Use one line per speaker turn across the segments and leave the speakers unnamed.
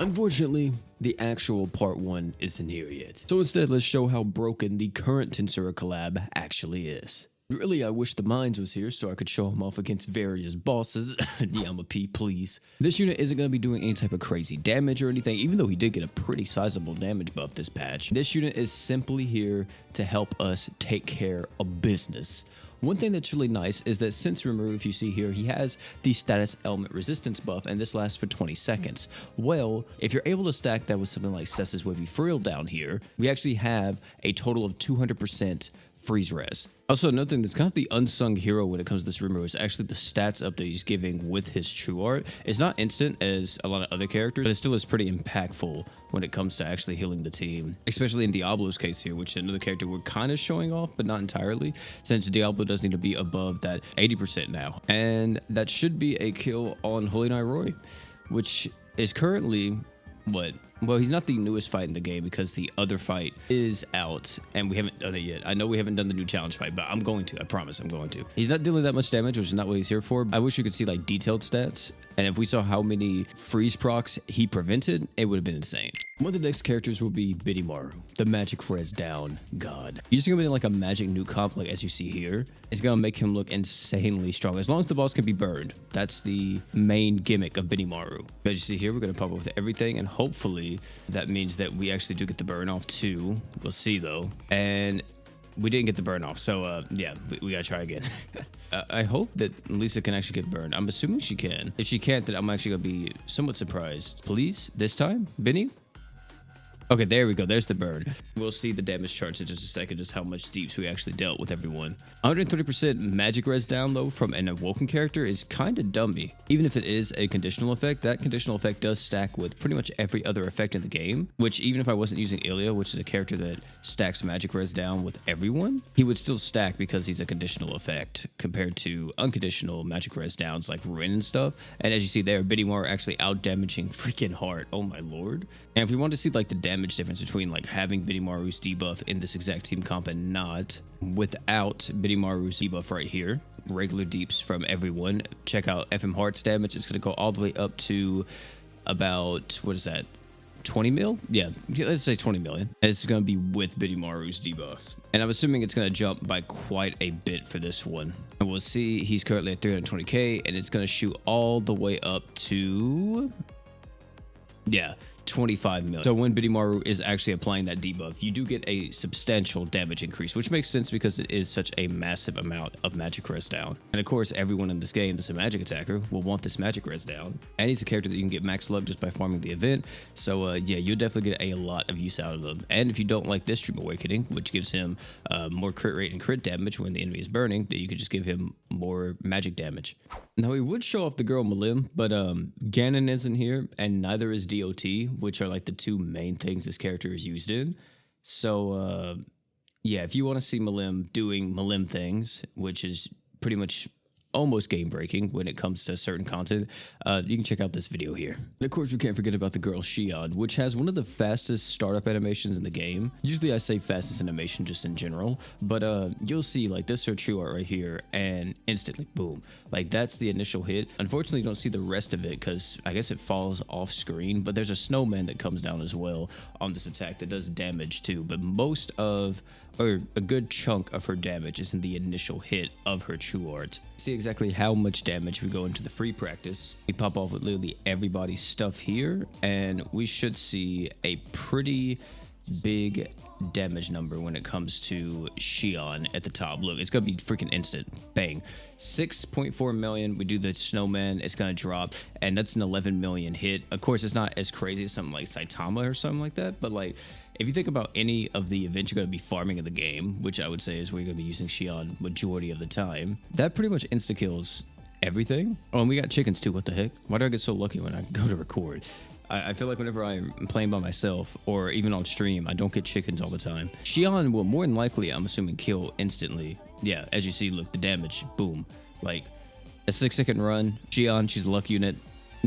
Unfortunately, the actual part 1 isn't here yet. So instead, let's show how broken the current Tensura collab actually is. Really, I wish the Mines was here so I could show him off against various bosses. Yeah, I'm a P, please. This unit isn't going to be doing any type of crazy damage or anything, even though he did get a pretty sizable damage buff this patch. This unit is simply here to help us take care of business. One thing that's really nice is that since Rimuru, if you see here, he has the status element resistance buff, and this lasts for 20 seconds. Well, if you're able to stack that with something like Cess's Wavy Frill down here, we actually have a total of 200% freeze res. Also, another thing that's kind of the unsung hero when it comes to this Rimuru is actually the stats update he's giving with his true art. It's not instant as a lot of other characters, but it still is pretty impactful when it comes to actually healing the team, especially in Diablo's case here, which another character we're kind of showing off, but not entirely, since Diablo does need to be above that 80% now. And that should be a kill on Holy Knight Roy, which is currently what? Well, he's not the newest fight in the game because the other fight is out and we haven't done it yet. I know we haven't done the new challenge fight, but I'm going to. I promise I'm going to. He's not dealing that much damage, which is not what he's here for. I wish we could see like detailed stats. And if we saw how many freeze procs he prevented, it would have been insane. One of the next characters will be Benimaru, the magic res down god. He's going to be like a magic nuke comp, like as you see here. It's going to make him look insanely strong, as long as the boss can be burned. That's the main gimmick of Benimaru. As you see here, we're going to pop up with everything, and hopefully that means that we actually do get the burn off too. We'll see though. And we didn't get the burn off, so yeah, we gotta try again. I hope that Lisa can actually get burned. I'm assuming she can. If she can't, then I'm actually gonna be somewhat surprised. Please, this time, Benny? Okay, there we go. There's the burn. We'll see the damage charts in just a second, just how much deeps we actually dealt with everyone. 130% magic res down, though, from an Awoken character is kind of dummy. Even if it is a conditional effect, that conditional effect does stack with pretty much every other effect in the game, which even if I wasn't using Ilya, which is a character that stacks magic res down with everyone, he would still stack because he's a conditional effect compared to unconditional magic res downs like Rin and stuff. And as you see there, Benimaru actually out-damaging freaking hard. Oh my lord. And if we want to see like the damage difference between like having Benimaru's debuff in this exact team comp and not, without Benimaru's debuff right here, regular deeps from everyone, check out FM Heart's damage. It's going to go all the way up to about, what is that, 20 mil? Yeah, let's say 20 million. And it's going to be with Benimaru's debuff. And I'm assuming it's going to jump by quite a bit for this one. And we'll see, he's currently at 320k, and it's going to shoot all the way up to, yeah, 25 million. So when Benimaru is actually applying that debuff, you do get a substantial damage increase, which makes sense because it is such a massive amount of magic res down. And of course, everyone in this game that's a magic attacker will want this magic res down. And he's a character that you can get max luck just by farming the event. So yeah, you'll definitely get a lot of use out of them. And if you don't like this Dream Awakening, which gives him more crit rate and crit damage when the enemy is burning, that you could just give him more magic damage. Now, we would show off the girl Milim, but Ganon isn't here, and neither is DOT, which are like the two main things this character is used in. So, yeah, if you want to see Milim doing Milim things, which is pretty much almost game breaking when it comes to certain content, you can check out this video here. And of course, we can't forget about the girl Shion, which has one of the fastest startup animations in the game. Usually I say fastest animation just in general, but you'll see like this is her true art right here, and instantly boom, like that's the initial hit. Unfortunately, you don't see the rest of it because I guess it falls off screen, but there's a snowman that comes down as well on this attack that does damage too, but most of, or a good chunk of her damage is in the initial hit of her true art. See exactly how much damage we go into the free practice. We pop off with literally everybody's stuff here, and we should see a pretty big damage number when it comes to Shion at the top. Look, it's gonna be freaking instant. Bang. 6.4 million. We do the snowman, it's gonna drop, and that's an 11 million hit. Of course, it's not as crazy as something like Saitama or something like that, but like if you think about any of the events you're going to be farming in the game, which I would say is where you're going to be using Shion majority of the time, that pretty much insta-kills everything. Oh, and we got chickens too. What the heck? Why do I get so lucky when I go to record? I feel like whenever I'm playing by myself or even on stream, I don't get chickens all the time. Shion will more than likely, I'm assuming, kill instantly. Yeah, as you see, look, the damage, boom. Like a 6-second run. Shion, she's a luck unit.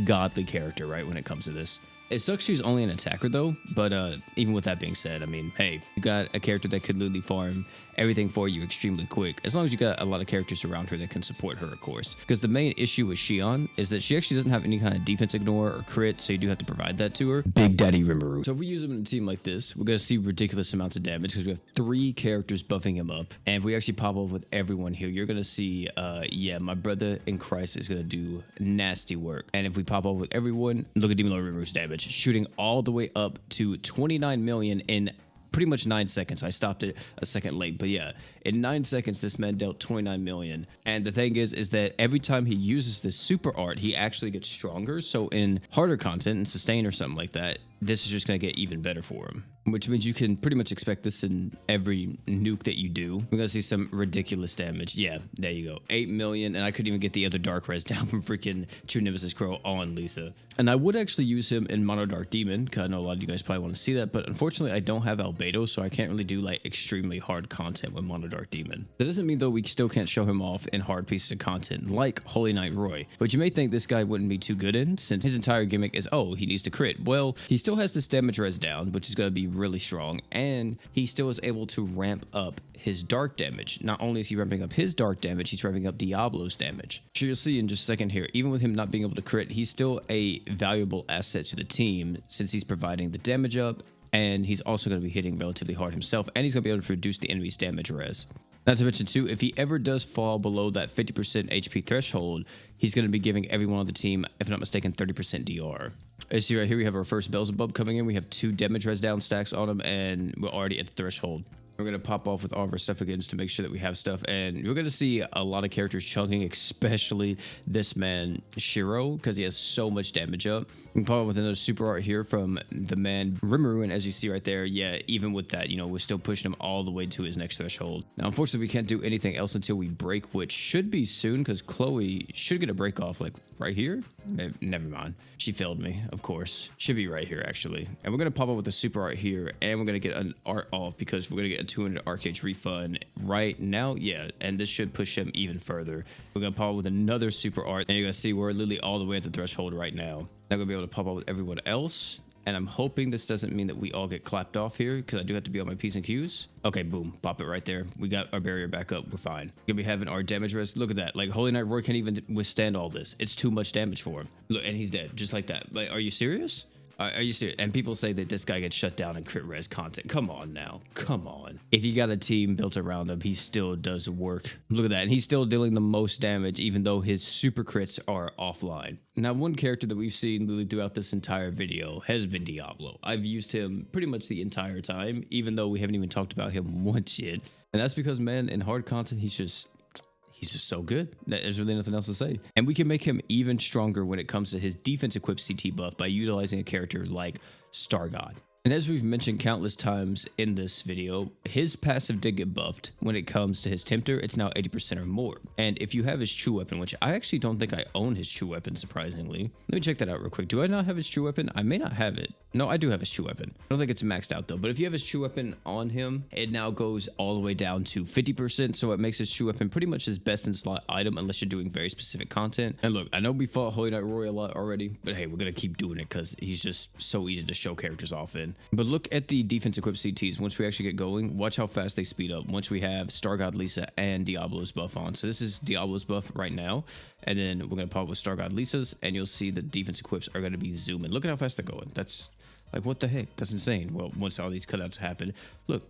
Godly character, right, when it comes to this. It sucks she's only an attacker though, but even with that being said, I mean, hey, you got a character that could literally farm everything for you extremely quick, as long as you got a lot of characters around her that can support her, of course. Because the main issue with Shion is that she actually doesn't have any kind of defense ignore or crit, so you do have to provide that to her. Big Daddy Rimuru. So if we use him in a team like this, we're going to see ridiculous amounts of damage because we have 3 characters buffing him up. And if we actually pop up with everyone here, you're going to see, yeah, my brother in Christ is going to do nasty work. And if we pop up with everyone, look at Demon Lord Rimuru's damage, shooting all the way up to 29 million in pretty much 9 seconds. I stopped it a second late, but yeah, in 9 seconds, this man dealt 29 million. And the thing is that every time he uses this super art, he actually gets stronger. So in harder content and sustain or something like that, this is just going to get even better for him, which means you can pretty much expect this in every nuke that you do. We're going to see some ridiculous damage. Yeah, there you go. 8 million, and I couldn't even get the other dark res down from freaking True Nemesis Crow on Lisa. And I would actually use him in Mono Dark Demon, because I know a lot of you guys probably want to see that, but unfortunately I don't have Albedo, so I can't really do like extremely hard content with Mono Dark Demon. That doesn't mean though we still can't show him off in hard pieces of content like Holy Knight Roy, which you may think this guy wouldn't be too good in, since his entire gimmick is, oh, he needs to crit. Well, he still has this damage res down, which is going to be really strong, and he still is able to ramp up his dark damage. Not only is he ramping up his dark damage, he's ramping up Diablo's damage. So you'll see in just a second here, even with him not being able to crit, he's still a valuable asset to the team since he's providing the damage up, and he's also going to be hitting relatively hard himself, and he's going to be able to reduce the enemy's damage res. Not to mention too, if he ever does fall below that 50% HP threshold, he's going to be giving everyone on the team, if I'm not mistaken, 30% DR. As you see right here, we have our first Beelzebub coming in. We have 2 damage res down stacks on him, and we're already at the threshold. We're going to pop off with all of our stuff again just to make sure that we have stuff. And we're going to see a lot of characters chunking, especially this man, Shiro, because he has so much damage up. We can pop off with another super art here from the man, Rimuru. And as you see right there, yeah, even with that, you know, we're still pushing him all the way to his next threshold. Now, unfortunately, we can't do anything else until we break, which should be soon, because Chloe should get a break off, like, right here. Never mind. She failed me, of course. Should be right here, actually. And we're going to pop up with a super art here, and we're going to get an art off because we're going to get a 200 arcade refund right now. Yeah, and this should push him even further. We're going to pop up with another super art, and you're going to see we're literally all the way at the threshold right now. Now we're going to be able to pop up with everyone else. And I'm hoping this doesn't mean that we all get clapped off here, because I do have to be on my P's and Q's. Okay, boom. Pop it right there. We got our barrier back up. We're fine. We're going to be having our damage res. Look at that. Like, Holy Knight Roy can't even withstand all this. It's too much damage for him. Look, and he's dead. Just like that. Like, are you serious? Are you serious? And people say that this guy gets shut down in crit res content. Come on now. Come on. If you got a team built around him, he still does work. Look at that. And he's still dealing the most damage, even though his super crits are offline. Now, one character that we've seen literally throughout this entire video has been Diablo. I've used him pretty much the entire time, even though we haven't even talked about him once yet. And that's because, man, in hard content, he's just so good. There's really nothing else to say. And we can make him even stronger when it comes to his defense equipped CT buff by utilizing a character like Star God. And as we've mentioned countless times in this video, his passive did get buffed. When it comes to his Tempter, it's now 80% or more. And if you have his true weapon, which I actually don't think I own his true weapon, surprisingly. Let me check that out real quick. Do I not have his true weapon? I may not have it. No, I do have his true weapon. I don't think it's maxed out though. But if you have his true weapon on him, it now goes all the way down to 50%. So it makes his true weapon pretty much his best in slot item unless you're doing very specific content. And look, I know we fought Holy Knight Roy a lot already, but hey, we're going to keep doing it because he's just so easy to show characters off in. But look at the defense equipped CTs. Once we actually get going, watch how fast they speed up once we have Star God Lisa and Diablo's buff on. So this is Diablo's buff right now. And then we're going to pop with Star God Lisa's, and you'll see the defense equips are going to be zooming. Look at how fast they're going. That's like, what the heck? That's insane. Well, once all these cutouts happen, look,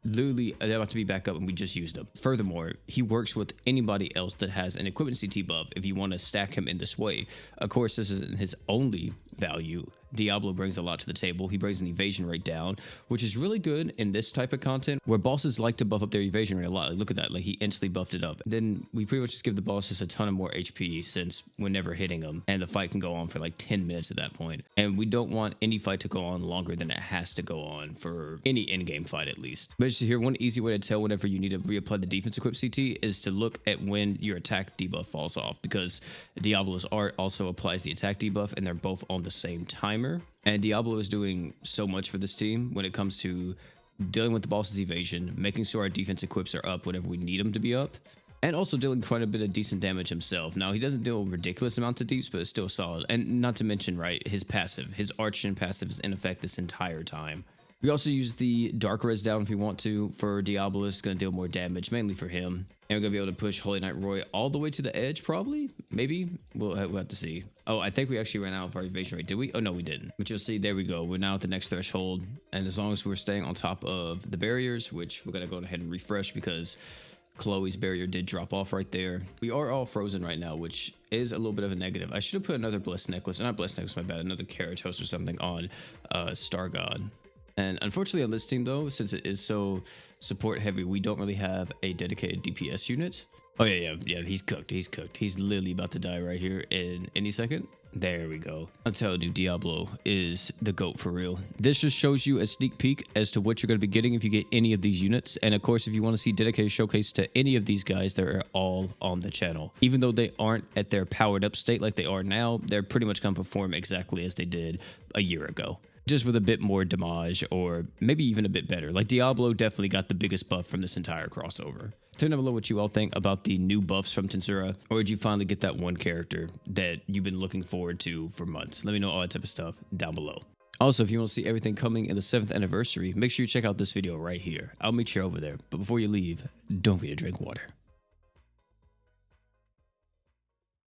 literally they're about to be back up and we just used them. Furthermore, he works with anybody else that has an equipment CT buff if you want to stack him in this way. Of course, this isn't his only value. Diablo brings a lot to the table. He brings an evasion rate down, which is really good in this type of content where bosses like to buff up their evasion rate a lot. Like, look at that. Like, he instantly buffed it up. Then we pretty much just give the bosses a ton of more HP since we're never hitting them, and the fight can go on for like 10 minutes at that point. And we don't want any fight to go on longer than it has to go on for any in-game fight, at least. But just here, one easy way to tell whenever you need to reapply the defense equipped CT is to look at when your attack debuff falls off, because Diablo's art also applies the attack debuff, and they're both on the same timer. And Diablo is doing so much for this team when it comes to dealing with the boss's evasion, making sure our defense equips are up whenever we need them to be up, and also dealing quite a bit of decent damage himself. Now, he doesn't deal ridiculous amounts of deeps, but it's still solid. And not to mention, right, his passive. His Archon passive is in effect this entire time. We also use the Dark Res down if we want to for Diablo. It's going to deal more damage, mainly for him. And we're going to be able to push Holy Knight Roy all the way to the edge, probably? Maybe? We'll have to see. Oh, I think we actually ran out of our evasion rate. Did we? Oh, no, we didn't. But you'll see, there we go. We're now at the next threshold. And as long as we're staying on top of the barriers, which we're going to go ahead and refresh because Chloe's barrier did drop off right there. We are all frozen right now, which is a little bit of a negative. I should have put another Blessed Necklace, not Blessed Necklace, my bad, another Keratos or something on Star God. And unfortunately on this team though, since it is so support heavy, we don't really have a dedicated DPS unit. Oh yeah, he's cooked. He's literally about to die right here in any second. There we go. I'm telling you, Diablo is the GOAT for real. This just shows you a sneak peek as to what you're going to be getting if you get any of these units. And of course, if you want to see dedicated showcase to any of these guys, they're all on the channel. Even though they aren't at their powered up state like they are now, they're pretty much going to perform exactly as they did a year ago. Just with a bit more damage or maybe even a bit better. Like Diablo definitely got the biggest buff from this entire crossover. Tell me down below what you all think about the new buffs from Tensura, or did you finally get that one character that you've been looking forward to for months? Let me know all that type of stuff down below. Also, if you want to see everything coming in the 7th anniversary, make sure you check out this video right here. I'll meet you over there. But before you leave, don't forget to drink water.